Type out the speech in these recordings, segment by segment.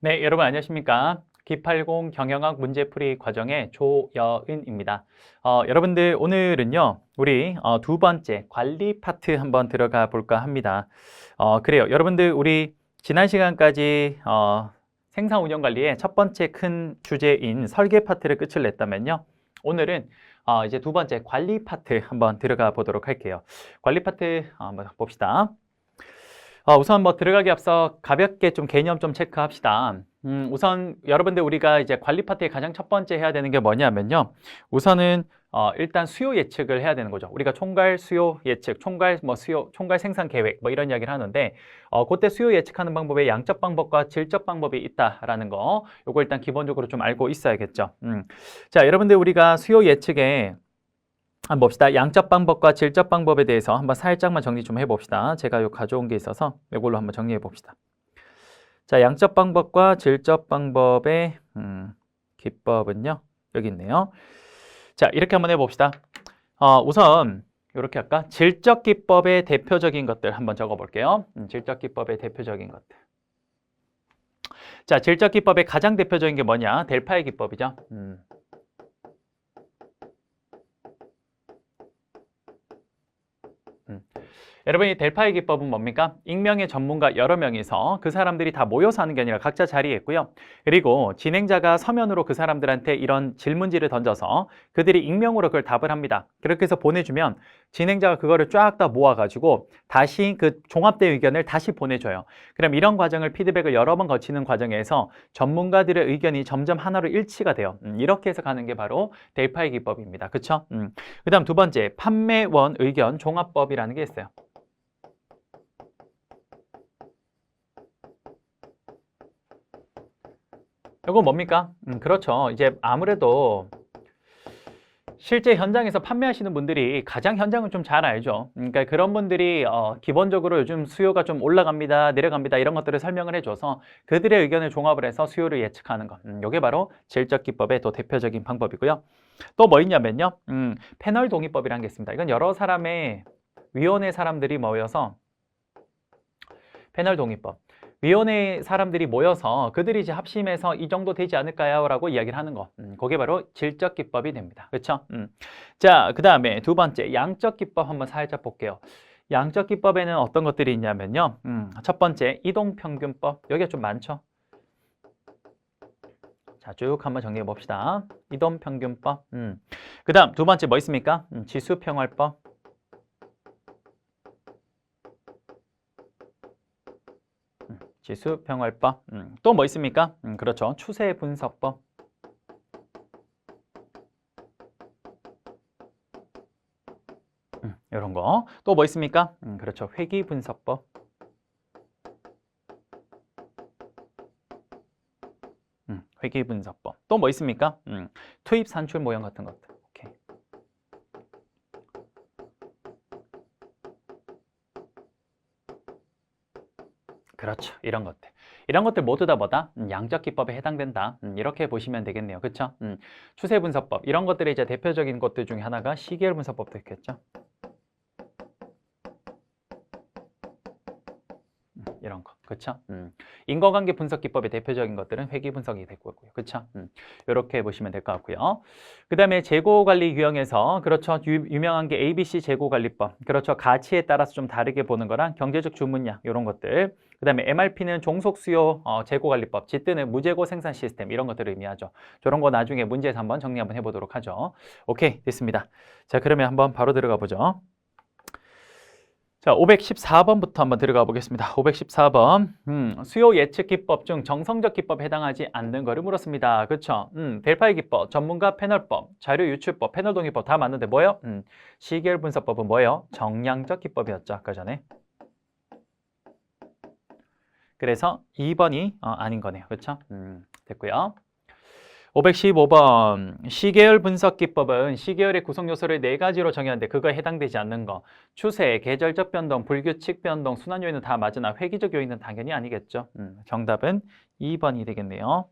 네, 여러분 안녕하십니까? 기팔공 경영학 문제풀이 과정의 조여은입니다. 여러분들 오늘은요, 우리 두 번째 관리 파트 한번 들어가 볼까 합니다. 그래요. 여러분들 우리 지난 시간까지 생산 운영 관리의 첫 번째 큰 주제인 설계 파트를 끝을 냈다면요. 오늘은 이제 두 번째 관리 파트 한번 들어가 보도록 할게요. 관리 파트 한번 봅시다. 우선 뭐 들어가기 앞서 가볍게 좀 개념 좀 체크합시다. 우선 여러분들 우리가 이제 관리 파트의 가장 첫 번째 해야 되는 게 뭐냐면요. 우선은 일단 수요 예측을 해야 되는 거죠. 우리가 총괄 수요 예측, 총괄 뭐 수요, 총괄 생산 계획 뭐 이런 이야기를 하는데 그때 수요 예측하는 방법에 양적 방법과 질적 방법이 있다라는 거, 요거 일단 기본적으로 좀 알고 있어야겠죠. 자, 여러분들 우리가 수요 예측에 한번 봅시다. 양적 방법과 질적 방법에 대해서 한번 살짝만 정리 좀 해봅시다. 제가 요 가져온 게 있어서 이걸로 한번 정리해 봅시다. 자, 양적 방법과 질적 방법의 기법은요. 여기 있네요. 자, 이렇게 한번 해봅시다. 우선 이렇게 할까? 질적 기법의 대표적인 것들 한번 적어볼게요. 질적 기법의 대표적인 것들. 자, 질적 기법의 가장 대표적인 게 뭐냐? 델파의 기법이죠. 여러분, 이 델파의 기법은 뭡니까? 익명의 전문가 여러 명이서 그 사람들이 다 모여서 하는 게 아니라 각자 자리에 있고요. 그리고 진행자가 서면으로 그 사람들한테 이런 질문지를 던져서 그들이 익명으로 그걸 답을 합니다. 그렇게 해서 보내주면 진행자가 그거를 쫙 다 모아가지고 다시 그 종합된 의견을 다시 보내줘요. 그럼 이런 과정을 피드백을 여러 번 거치는 과정에서 전문가들의 의견이 점점 하나로 일치가 돼요. 이렇게 해서 가는 게 바로 델파의 기법입니다. 그쵸? 그 다음 두 번째, 판매원 의견 종합법이라는 게 있어요. 이거 뭡니까? 그렇죠. 이제 아무래도 실제 현장에서 판매하시는 분들이 가장 현장을 좀 잘 알죠. 그러니까 그런 분들이 기본적으로 요즘 수요가 좀 올라갑니다, 내려갑니다 이런 것들을 설명을 해줘서 그들의 의견을 종합을 해서 수요를 예측하는 것. 이게 바로 질적 기법의 또 대표적인 방법이고요. 또 뭐 있냐면요. 패널 동의법이라는 게 있습니다. 이건 여러 사람의 위원회 사람들이 모여서 패널 동의법. 위원회 사람들이 모여서 그들이 이제 합심해서 이 정도 되지 않을까요? 라고 이야기를 하는 거. 그게 바로 질적 기법이 됩니다. 그렇죠? 자, 그 다음에 두 번째, 양적 기법 한번 살짝 볼게요. 양적 기법에는 어떤 것들이 있냐면요. 첫 번째, 이동평균법. 여기가 좀 많죠? 자, 쭉 한번 정리해 봅시다. 이동평균법. 그 다음 두 번째 뭐 있습니까? 지수평활법. 지수평활법. 또 뭐 있습니까? 그렇죠. 추세분석법. 이런 거. 또 뭐 있습니까? 그렇죠. 회귀분석법. 회귀분석법. 또 뭐 있습니까? 투입 산출 모형 같은 것들. 오케이. 그렇죠. 이런 것들. 이런 것들 모두 다 뭐다? 양적 기법에 해당된다. 이렇게 보시면 되겠네요. 그렇죠? 추세 분석법. 이런 것들의 이제 대표적인 것들 중에 하나가 시계열 분석법도 있겠죠. 이런 거. 그렇죠? 인과관계 분석 기법의 대표적인 것들은 회귀 분석이 될 거고요. 그렇죠? 이렇게 보시면 될 것 같고요. 그다음에 재고 관리 유형에서 그렇죠. 유명한 게 ABC 재고 관리법. 그렇죠. 가치에 따라서 좀 다르게 보는 거랑 경제적 주문량 이런 것들. 그다음에 MRP는 종속 수요 재고 관리법. G뜨는 무재고 생산 시스템 이런 것들을 의미하죠. 저런 거 나중에 문제에서 한번 정리 한번 해보도록 하죠. 오케이, 됐습니다. 자, 그러면 한번 바로 들어가 보죠. 자, 514번부터 한번 들어가 보겠습니다. 514번. 수요 예측 기법 중 정성적 기법에 해당하지 않는 거를 물었습니다. 그렇죠? 델파의 기법, 전문가 패널법, 자료 유출법, 패널 동의법 다 맞는데 뭐예요? 시계열 분석법은 뭐예요? 정량적 기법이었죠. 아까 전에. 그래서 2번이 아닌 거네요. 그렇죠? 됐고요. 515번 시계열 분석 기법은 시계열의 구성 요소를 4가지로 정의하는데 그거에 해당되지 않는 거. 추세, 계절적 변동, 불규칙 변동, 순환 요인은 다 맞으나 획기적 요인은 당연히 아니겠죠. 정답은 2번이 되겠네요.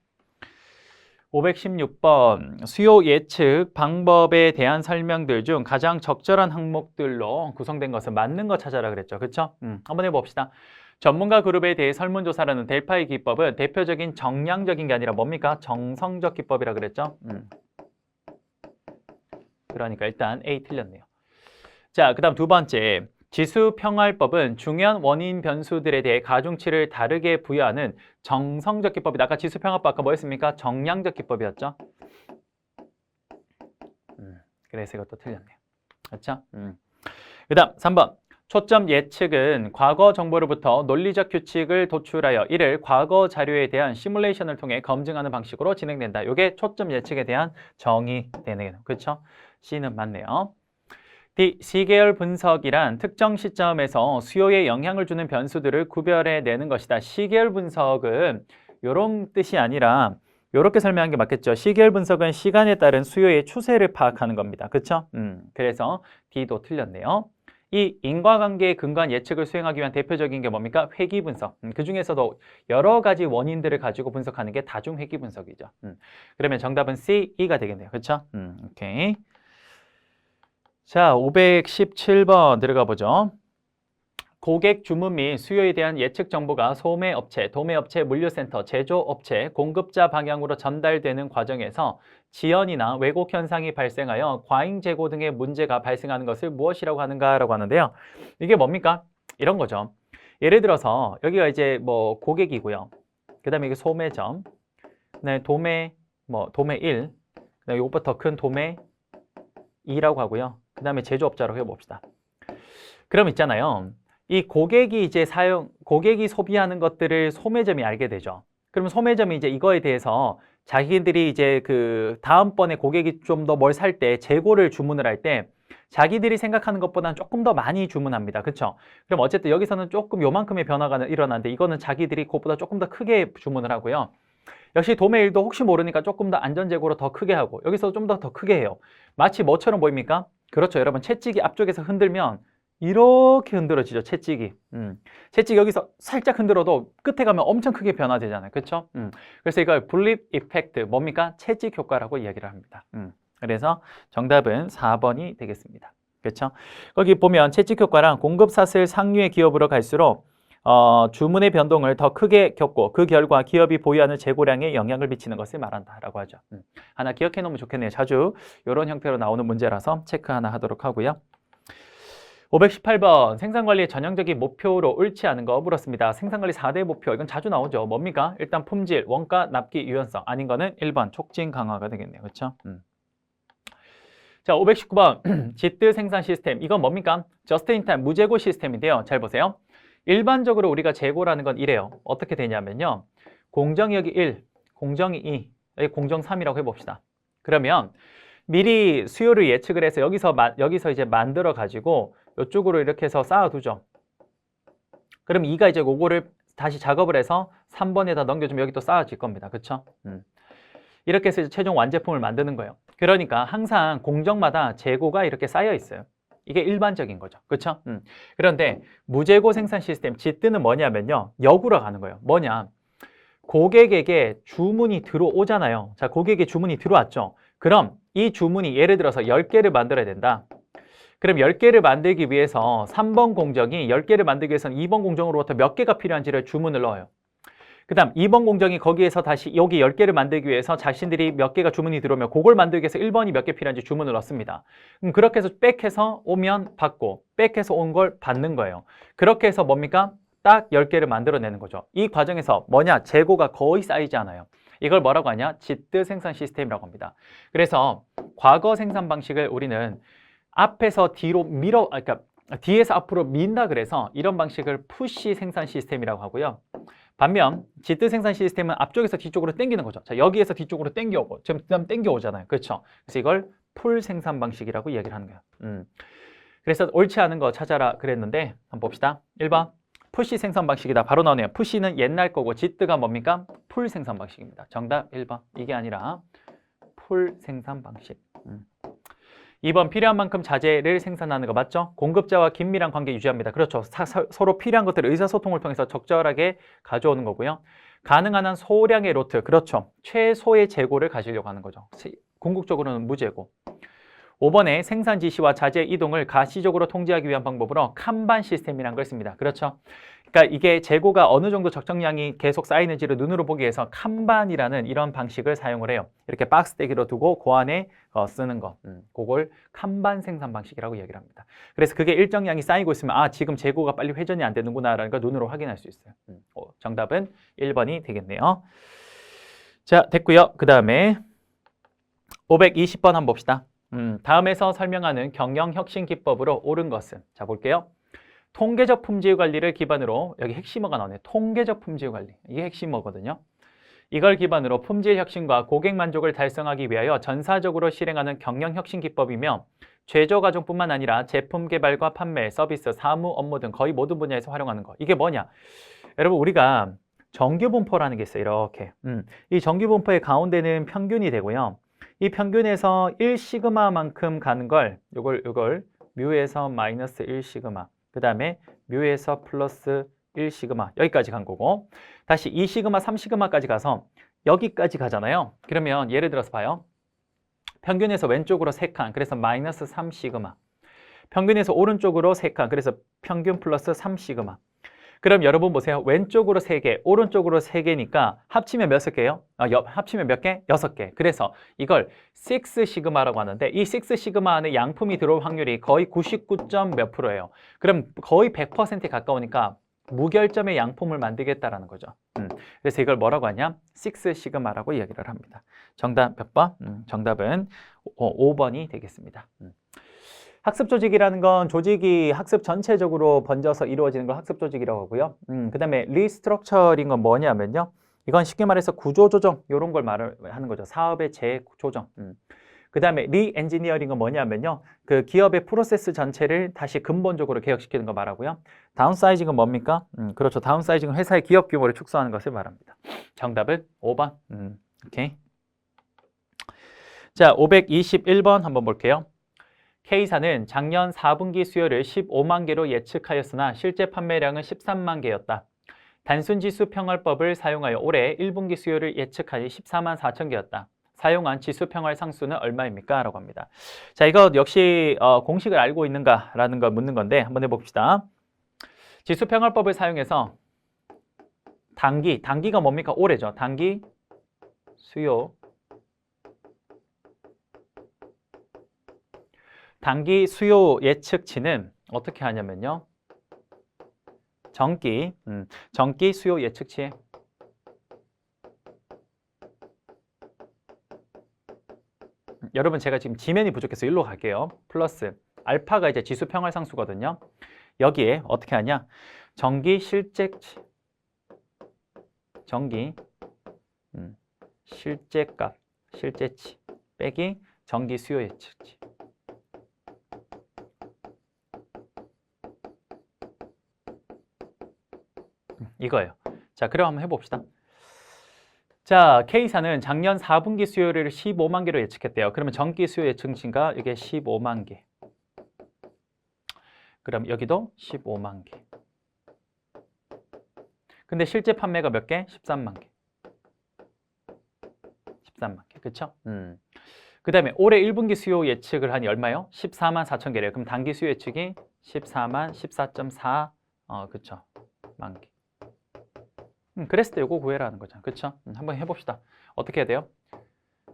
516번 수요 예측 방법에 대한 설명들 중 가장 적절한 항목들로 구성된 것은 맞는 거 찾아라 그랬죠. 그렇죠? 한번 해봅시다. 전문가 그룹에 대해 설문조사라는 델파이 기법은 대표적인 정량적인 게 아니라 뭡니까? 정성적 기법이라 그랬죠? 그러니까 일단 A 틀렸네요. 자, 그 다음 두 번째. 지수평활법은 중요한 원인 변수들에 대해 가중치를 다르게 부여하는 정성적 기법이다. 아까 지수평활법 아까 뭐였습니까? 정량적 기법이었죠? 그래서 이것도 틀렸네요. 그렇죠? 그 다음 3번. 초점 예측은 과거 정보로부터 논리적 규칙을 도출하여 이를 과거 자료에 대한 시뮬레이션을 통해 검증하는 방식으로 진행된다. 이게 초점 예측에 대한 정의되네요. 그렇죠? C는 맞네요. D. 시계열 분석이란 특정 시점에서 수요에 영향을 주는 변수들을 구별해내는 것이다. 시계열 분석은 이런 뜻이 아니라 이렇게 설명한 게 맞겠죠. 시계열 분석은 시간에 따른 수요의 추세를 파악하는 겁니다. 그렇죠? 그래서 D도 틀렸네요. 이 인과관계에 근거한 예측을 수행하기 위한 대표적인 게 뭡니까? 회귀 분석. 그 중에서도 여러 가지 원인들을 가지고 분석하는 게 다중 회귀 분석이죠. 그러면 정답은 C, E가 되겠네요. 그렇죠? 오케이. 자, 517번 들어가 보죠. 고객 주문 및 수요에 대한 예측 정보가 소매업체, 도매업체, 물류센터, 제조업체, 공급자 방향으로 전달되는 과정에서 지연이나 왜곡 현상이 발생하여 과잉 재고 등의 문제가 발생하는 것을 무엇이라고 하는가라고 하는데요. 이게 뭡니까? 이런 거죠. 예를 들어서 여기가 이제 뭐 고객이고요. 그 다음에 이게 소매점, 그다음에 도매 1, 그다음에 이것보다 더 큰 도매 2라고 하고요. 그 다음에 제조업자로 해봅시다. 그럼 있잖아요. 이 고객이 고객이 소비하는 것들을 소매점이 알게 되죠. 그러면 소매점이 이제 이거에 대해서 자기들이 이제 그 다음번에 고객이 좀 더 뭘 살 때 재고를 주문을 할 때 자기들이 생각하는 것보다는 조금 더 많이 주문합니다. 그렇죠? 그럼 어쨌든 여기서는 조금 요만큼의 변화가 일어나는데 이거는 자기들이 그것보다 조금 더 크게 주문을 하고요. 역시 도매일도 혹시 모르니까 조금 더 안전재고로 더 크게 하고 여기서 좀 더 크게 해요. 마치 뭐처럼 보입니까? 그렇죠. 여러분 채찍이 앞쪽에서 흔들면 이렇게 흔들어지죠. 채찍이. 채찍이 여기서 살짝 흔들어도 끝에 가면 엄청 크게 변화되잖아요. 그렇죠? 그래서 이걸 블립 이펙트 뭡니까? 채찍 효과라고 이야기를 합니다. 그래서 정답은 4번이 되겠습니다. 그렇죠? 거기 보면 채찍 효과랑 공급 사슬 상류의 기업으로 갈수록 주문의 변동을 더 크게 겪고 그 결과 기업이 보유하는 재고량에 영향을 미치는 것을 말한다라고 하죠. 하나 기억해 놓으면 좋겠네요. 자주 이런 형태로 나오는 문제라서 체크 하나 하도록 하고요. 518번 생산관리의 전형적인 목표로 옳지 않은 거 물었습니다. 생산관리 4대 목표 이건 자주 나오죠. 뭡니까? 일단 품질, 원가, 납기, 유연성 아닌 거는 1번 촉진 강화가 되겠네요. 그렇죠? 자, 519번 지트 생산 시스템 이건 뭡니까? 저스트 인 타임 무재고 시스템인데요. 잘 보세요. 일반적으로 우리가 재고라는 건 이래요. 어떻게 되냐면요. 공정이 여기 1, 공정이 2, 여기 공정 3이라고 해봅시다. 그러면 미리 수요를 예측을 해서 여기서 이제 만들어 가지고 이쪽으로 이렇게 해서 쌓아두죠. 그럼 2가 이제 그거를 다시 작업을 해서 3번에다 넘겨주면 여기 또 쌓아질 겁니다. 그렇죠? 이렇게 해서 이제 최종 완제품을 만드는 거예요. 그러니까 항상 공정마다 재고가 이렇게 쌓여 있어요. 이게 일반적인 거죠. 그렇죠? 그런데 무재고 생산 시스템 지트는 뭐냐면요. 역으로 가는 거예요. 뭐냐? 고객에게 주문이 들어오잖아요. 자, 고객의 주문이 들어왔죠. 그럼 이 주문이 예를 들어서 10개를 만들어야 된다. 그럼 10개를 만들기 위해서 3번 공정이 10개를 만들기 위해서는 2번 공정으로부터 몇 개가 필요한지를 주문을 넣어요. 그 다음 2번 공정이 거기에서 다시 여기 10개를 만들기 위해서 자신들이 몇 개가 주문이 들어오면 그걸 만들기 위해서 1번이 몇 개 필요한지 주문을 넣습니다. 그럼 그렇게 해서 백해서 오면 받고 백해서 온 걸 받는 거예요. 그렇게 해서 뭡니까? 딱 10개를 만들어내는 거죠. 이 과정에서 뭐냐? 재고가 거의 쌓이지 않아요. 이걸 뭐라고 하냐? 지트 생산 시스템이라고 합니다. 그래서 과거 생산 방식을 우리는 앞에서 뒤로 그러니까 뒤에서 앞으로 민다 그래서 이런 방식을 푸시 생산 시스템이라고 하고요. 반면 지트 생산 시스템은 앞쪽에서 뒤쪽으로 당기는 거죠. 자, 여기에서 뒤쪽으로 당겨오고 지금 그다음 당겨오잖아요. 그렇죠? 그래서 이걸 풀 생산 방식이라고 이야기를 하는 거예요. 그래서 옳지 않은 거 찾아라 그랬는데 한번 봅시다. 1번 푸시 생산 방식이다. 바로 나오네요. 푸시는 옛날 거고 지트가 뭡니까? 풀 생산 방식입니다. 정답 1번. 이게 아니라 풀 생산 방식. 2번 필요한 만큼 자재를 생산하는 거 맞죠? 공급자와 긴밀한 관계 유지합니다. 그렇죠. 서로 필요한 것들을 의사소통을 통해서 적절하게 가져오는 거고요. 가능한 한 소량의 로트, 그렇죠. 최소의 재고를 가지려고 하는 거죠. 궁극적으로는 무재고. 5번에 생산 지시와 자재 이동을 가시적으로 통제하기 위한 방법으로 칸반 시스템이라는 걸 씁니다. 그렇죠. 그러니까 이게 재고가 어느 정도 적정량이 계속 쌓이는지를 눈으로 보기 위해서 칸반이라는 이런 방식을 사용을 해요. 이렇게 박스대기로 두고 그 안에 쓰는 거. 그걸 칸반 생산 방식이라고 얘기를 합니다. 그래서 그게 일정량이 쌓이고 있으면 아, 지금 재고가 빨리 회전이 안 되는구나라는 걸 눈으로 확인할 수 있어요. 정답은 1번이 되겠네요. 자, 됐고요. 그 다음에 520번 한번 봅시다. 다음에서 설명하는 경영혁신 기법으로 옳은 것은? 자, 볼게요. 통계적 품질 관리를 기반으로, 여기 핵심어가 나오네. 통계적 품질 관리. 이게 핵심어거든요. 이걸 기반으로 품질 혁신과 고객 만족을 달성하기 위하여 전사적으로 실행하는 경영혁신 기법이며 제조 과정뿐만 아니라 제품 개발과 판매, 서비스, 사무, 업무 등 거의 모든 분야에서 활용하는 거. 이게 뭐냐? 여러분, 우리가 정규분포라는 게 있어요. 이렇게. 이 정규분포의 가운데는 평균이 되고요. 이 평균에서 1시그마만큼 가는 걸 요걸 뮤에서 마이너스 1시그마, 그 다음에 뮤에서 플러스 1시그마, 여기까지 간 거고, 다시 2시그마, 3시그마까지 가서 여기까지 가잖아요. 그러면 예를 들어서 봐요. 평균에서 왼쪽으로 3칸, 그래서 마이너스 3시그마. 평균에서 오른쪽으로 3칸, 그래서 평균 플러스 3시그마. 그럼 여러분 보세요. 왼쪽으로 3개, 오른쪽으로 3개니까 합치면 몇 개요? 합치면 몇 개? 6개. 그래서 이걸 6시그마라고 하는데 이 6시그마 안에 양품이 들어올 확률이 거의 99. 몇 %예요. 그럼 거의 100%에 가까우니까 무결점의 양품을 만들겠다라는 거죠. 그래서 이걸 뭐라고 하냐? 6시그마라고 이야기를 합니다. 정답 몇 번? 정답은 5번이 되겠습니다. 학습 조직이라는 건 조직이 학습 전체적으로 번져서 이루어지는 걸 학습 조직이라고 하고요. 그 다음에 리스트럭처링 건 뭐냐면요. 이건 쉽게 말해서 구조조정, 이런 걸 말을 하는 거죠. 사업의 재조정. 그 다음에 리엔지니어링은 뭐냐면요. 그 기업의 프로세스 전체를 다시 근본적으로 개혁시키는 거 말하고요. 다운사이징은 뭡니까? 그렇죠. 다운사이징은 회사의 기업 규모를 축소하는 것을 말합니다. 정답은 5번. 오케이. 자, 521번 한번 볼게요. K사는 작년 4분기 수요를 15만 개로 예측하였으나 실제 판매량은 13만 개였다. 단순지수 평활법을 사용하여 올해 1분기 수요를 예측하니 14만 4천 개였다. 사용한 지수 평활 상수는 얼마입니까? 라고 합니다. 자, 이거 역시 공식을 알고 있는가라는 걸 묻는 건데 한번 해봅시다. 지수 평활법을 사용해서 단기가 뭡니까? 올해죠. 단기 수요 단기 수요 예측치는 어떻게 하냐면요. 정기 수요 예측치에 여러분 제가 지금 지면이 부족해서 일로 갈게요. 플러스 알파가 이제 지수 평활 상수거든요. 여기에 어떻게 하냐? 정기 실제치 실제값 실제치 빼기 정기 수요 예측치. 이거예요. 자, 그럼 한번 해봅시다. 자, K사는 작년 4분기 수요를 15만 개로 예측했대요. 그러면 전기 수요 예측치가 이게 15만 개. 그럼 여기도 15만 개. 근데 실제 판매가 몇 개? 13만 개. 13만 개. 그쵸? 그 다음에 올해 1분기 수요 예측을 하니 얼마요? 14만 4천 개래요. 그럼 단기 수요 예측이 14만 14.4 그쵸? 만 개. 그랬을 때 요거 구해라는 거죠. 그쵸? 한번 해봅시다. 어떻게 해야 돼요?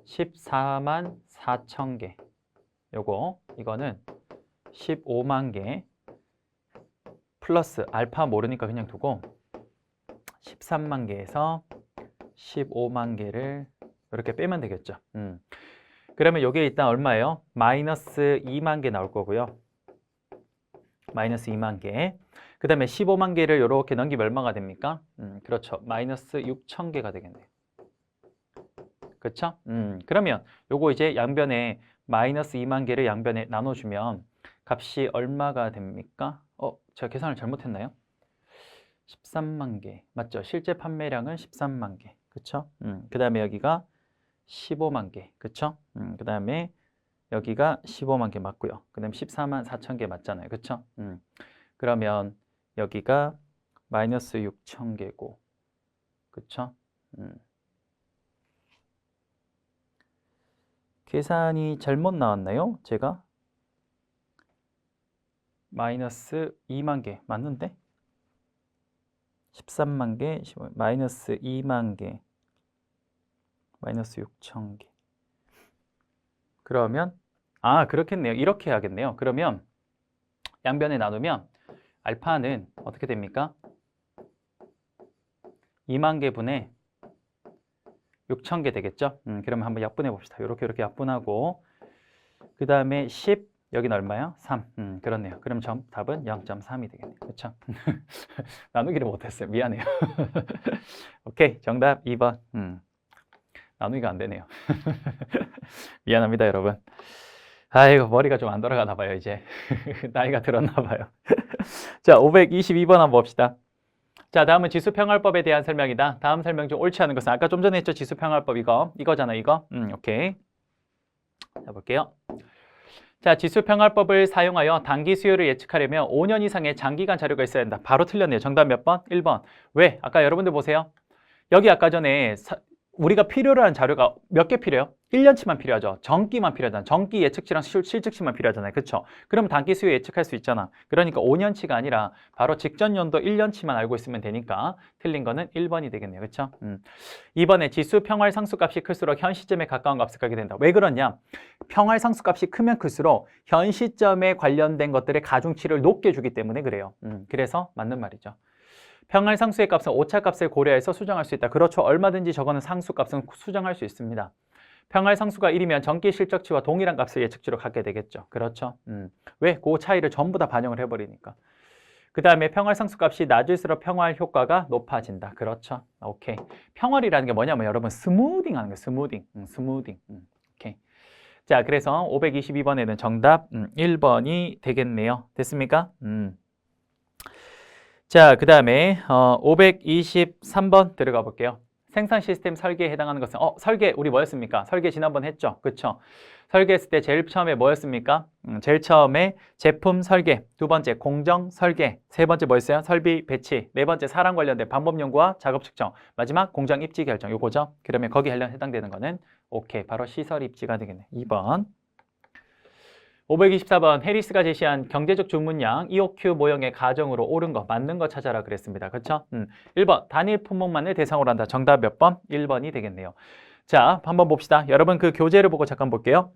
14만 4천 개. 이거는 15만 개 플러스 알파 모르니까 그냥 두고 13만 개에서 15만 개를 이렇게 빼면 되겠죠. 그러면 여기에 일단 얼마예요? 마이너스 2만 개 나올 거고요. 마이너스 2만 개. 그 다음에 15만 개를 이렇게 넘기면 얼마가 됩니까? 그렇죠. 마이너스 6천 개가 되겠네요. 그렇죠? 그러면 요거 이제 양변에 마이너스 2만 개를 양변에 나눠주면 값이 얼마가 됩니까? 제가 계산을 잘못했나요? 13만 개. 맞죠? 실제 판매량은 13만 개. 그쵸? 그 다음에 여기가 15만 개. 그쵸? 그 다음에 여기가 15만 개 맞고요. 그 다음에 14만 4천 개 맞잖아요. 그쵸? 그러면 여기가 마이너스 6천 개고. 그쵸? 계산이 잘못 나왔나요? 제가? 마이너스 2만 개 맞는데? 13만 개, 마이너스 2만 개, 마이너스 6천 개. 그러면 그렇겠네요. 이렇게 해야겠네요. 그러면 양변에 나누면 알파는 어떻게 됩니까? 2만 개분의 6천 개 되겠죠? 그러면 한번 약분해 봅시다. 이렇게 약분하고 그 다음에 10 여기는 얼마요? 3. 그렇네요. 그럼 답은 0.3이 되겠네요. 그렇죠? 나누기를 못했어요. 미안해요. 오케이, 정답 2번. 나누기가 안 되네요. 미안합니다, 여러분. 아이고, 머리가 좀 안 돌아가나 봐요, 이제. 나이가 들었나 봐요. 자, 522번 한번 봅시다. 자, 다음은 지수평활법에 대한 설명이다. 다음 설명 중 옳지 않은 것은 아까 좀 전에 했죠. 지수평활법 이거잖아, 이거. 오케이. 자, 볼게요. 자, 지수평활법을 사용하여 단기 수요를 예측하려면 5년 이상의 장기간 자료가 있어야 된다. 바로 틀렸네요. 정답 몇 번? 1번. 왜? 아까 여러분들 보세요. 여기 아까 전에 우리가 필요로 한 자료가 몇 개 필요해요? 1년치만 필요하죠. 전기만 필요하잖아. 전기 예측치랑 실측치만 필요하잖아요. 그렇죠? 그럼 단기 수요 예측할 수 있잖아. 그러니까 5년치가 아니라 바로 직전 연도 1년치만 알고 있으면 되니까 틀린 거는 1번이 되겠네요. 그렇죠? 2번에 지수 평활 상수값이 클수록 현 시점에 가까운 값을 갖게 된다. 왜 그러냐? 평활 상수값이 크면 클수록 현 시점에 관련된 것들의 가중치를 높게 주기 때문에 그래요. 그래서 맞는 말이죠. 평활 상수의 값은 오차값을 고려해서 수정할 수 있다. 그렇죠. 얼마든지 저거는 상수값은 수정할 수 있습니다. 평활 상수가 1이면 전기 실적치와 동일한 값을 예측치로 갖게 되겠죠. 그렇죠. 왜? 그 차이를 전부 다 반영을 해버리니까. 그 다음에 평활 상수값이 낮을수록 평활 효과가 높아진다. 그렇죠. 오케이. 평활이라는 게 뭐냐면 여러분 스무딩 하는 거예요. 스무딩. 스무딩. 오케이. 자, 그래서 522번에는 정답 1번이 되겠네요. 됐습니까? 자, 그 다음에 523번 들어가 볼게요. 생산 시스템 설계에 해당하는 것은 설계 우리 뭐였습니까? 설계 지난번 했죠. 그쵸? 설계했을 때 제일 처음에 뭐였습니까? 제일 처음에 제품 설계, 두 번째 공정 설계, 세 번째 뭐였어요? 설비 배치, 네 번째 사람 관련된 방법 연구와 작업 측정, 마지막 공장 입지 결정 요거죠. 그러면 거기 해당되는 거는 오케이 바로 시설 입지가 되겠네. 2번 524번 해리스가 제시한 경제적 주문량 EOQ 모형의 가정으로 옳은 거 맞는 거 찾아라 그랬습니다. 그렇죠? 1번 단일 품목만을 대상으로 한다. 정답 몇 번? 1번이 되겠네요. 자, 한번 봅시다. 여러분 그 교재를 보고 잠깐 볼게요.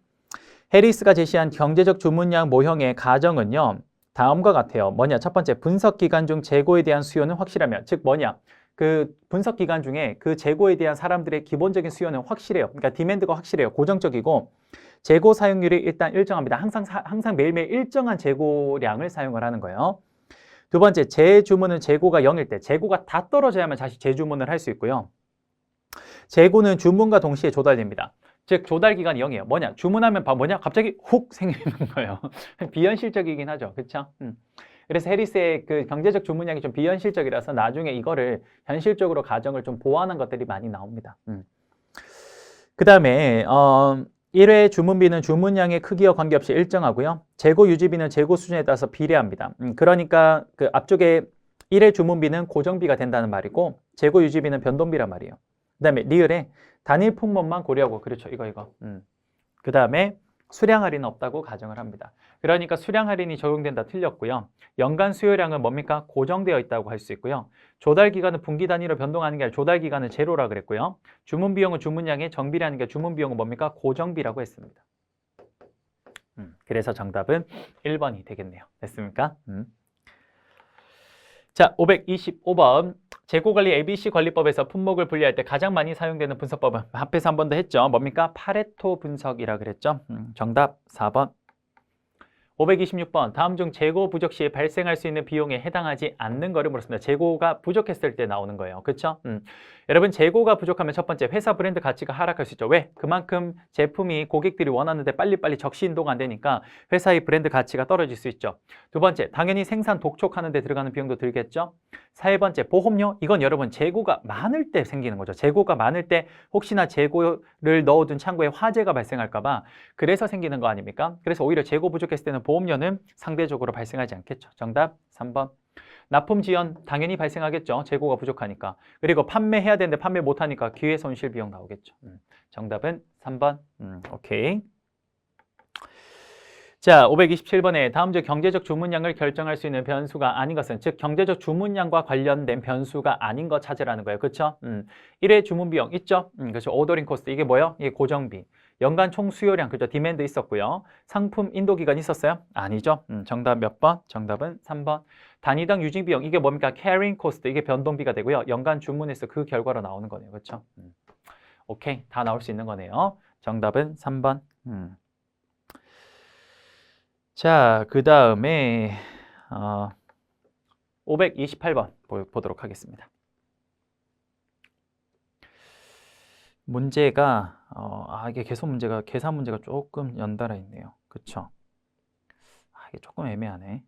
해리스가 제시한 경제적 주문량 모형의 가정은요. 다음과 같아요. 뭐냐? 첫 번째, 분석 기간 중 재고에 대한 수요는 확실하면, 즉 뭐냐? 그 분석 기간 중에 그 재고에 대한 사람들의 기본적인 수요는 확실해요. 그러니까 디맨드가 확실해요. 고정적이고 재고 사용률이 일단 일정합니다. 항상 매일매일 일정한 재고량을 사용을 하는 거예요. 두 번째, 재주문은 재고가 0일 때, 재고가 다 떨어져야만 다시 재주문을 할 수 있고요. 재고는 주문과 동시에 조달됩니다. 즉 조달 기간이 0이에요. 뭐냐? 주문하면 뭐냐? 갑자기 훅 생기는 거예요. 비현실적이긴 하죠. 그렇죠? 그래서 해리스의 그 경제적 주문량이 좀 비현실적이라서 나중에 이거를 현실적으로 가정을 좀 보완한 것들이 많이 나옵니다. 그 다음에 1회 주문비는 주문량의 크기와 관계없이 일정하고요. 재고 유지비는 재고 수준에 따라서 비례합니다. 그러니까 그 앞쪽에 1회 주문비는 고정비가 된다는 말이고 재고 유지비는 변동비란 말이에요. 그 다음에 리을에 단일 품목만 고려하고 그렇죠. 이거. 그 다음에 수량 할인은 없다고 가정을 합니다. 그러니까 수량 할인이 적용된다 틀렸고요. 연간 수요량은 뭡니까? 고정되어 있다고 할 수 있고요. 조달 기간은 분기 단위로 변동하는 게 아니라 조달 기간은 제로라 그랬고요. 주문 비용은 주문량의 정비라는 게 주문 비용은 뭡니까? 고정비라고 했습니다. 그래서 정답은 1번이 되겠네요. 됐습니까? 자, 525번. 재고관리 ABC 관리법에서 품목을 분리할 때 가장 많이 사용되는 분석법은 앞에서 한 번 더 했죠. 뭡니까? 파레토 분석이라 그랬죠. 정답 4번. 526번. 다음 중 재고 부족 시에 발생할 수 있는 비용에 해당하지 않는 거를 물었습니다. 재고가 부족했을 때 나오는 거예요. 그렇죠? 여러분 재고가 부족하면 첫 번째 회사 브랜드 가치가 하락할 수 있죠. 왜? 그만큼 제품이 고객들이 원하는데 빨리빨리 적시 인도가 안 되니까 회사의 브랜드 가치가 떨어질 수 있죠. 두 번째, 당연히 생산 독촉하는 데 들어가는 비용도 들겠죠. 세 번째, 보험료. 이건 여러분 재고가 많을 때 생기는 거죠. 재고가 많을 때 혹시나 재고를 넣어둔 창고에 화재가 발생할까 봐 그래서 생기는 거 아닙니까? 그래서 오히려 재고 부족했을 때는 보험료는 상대적으로 발생하지 않겠죠. 정답 3번. 납품 지연 당연히 발생하겠죠. 재고가 부족하니까. 그리고 판매해야 되는데 판매 못하니까 기회 손실 비용 나오겠죠. 정답은 3번. 오케이. 자, 527번에 다음 중 경제적 주문량을 결정할 수 있는 변수가 아닌 것은, 즉 경제적 주문량과 관련된 변수가 아닌 거 찾으라는 거예요. 그렇죠? 1회 주문 비용 있죠? 그렇죠. 오더링 코스트 이게 뭐예요? 이게 고정비. 연간 총 수요량, 그죠? 디맨드 있었고요. 상품 인도 기간 있었어요? 아니죠. 정답 몇 번? 정답은 3번. 단위당 유지 비용 이게 뭡니까? 캐링 코스트 이게 변동비가 되고요. 연간 주문에서 그 결과로 나오는 거네요. 그렇죠? 오케이. 다 나올 수 있는 거네요. 정답은 3번. 자, 그 다음에 528번 보도록 하겠습니다. 문제가 이게 계산 문제가 조금 연달아 있네요. 그쵸? 이게 조금 애매하네.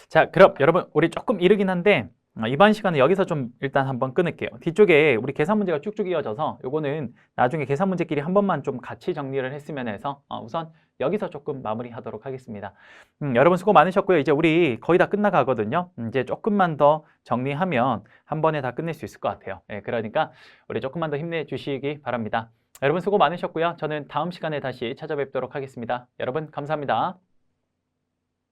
자, 그럼 여러분 우리 조금 이르긴 한데 이번 시간은 여기서 좀 일단 한번 끊을게요. 뒤쪽에 우리 계산 문제가 쭉쭉 이어져서 요거는 나중에 계산 문제끼리 한 번만 좀 같이 정리를 했으면 해서 우선 여기서 조금 마무리하도록 하겠습니다. 여러분 수고 많으셨고요. 이제 우리 거의 다 끝나가거든요. 이제 조금만 더 정리하면 한 번에 다 끝낼 수 있을 것 같아요. 그러니까 우리 조금만 더 힘내주시기 바랍니다. 여러분 수고 많으셨고요. 저는 다음 시간에 다시 찾아뵙도록 하겠습니다. 여러분 감사합니다.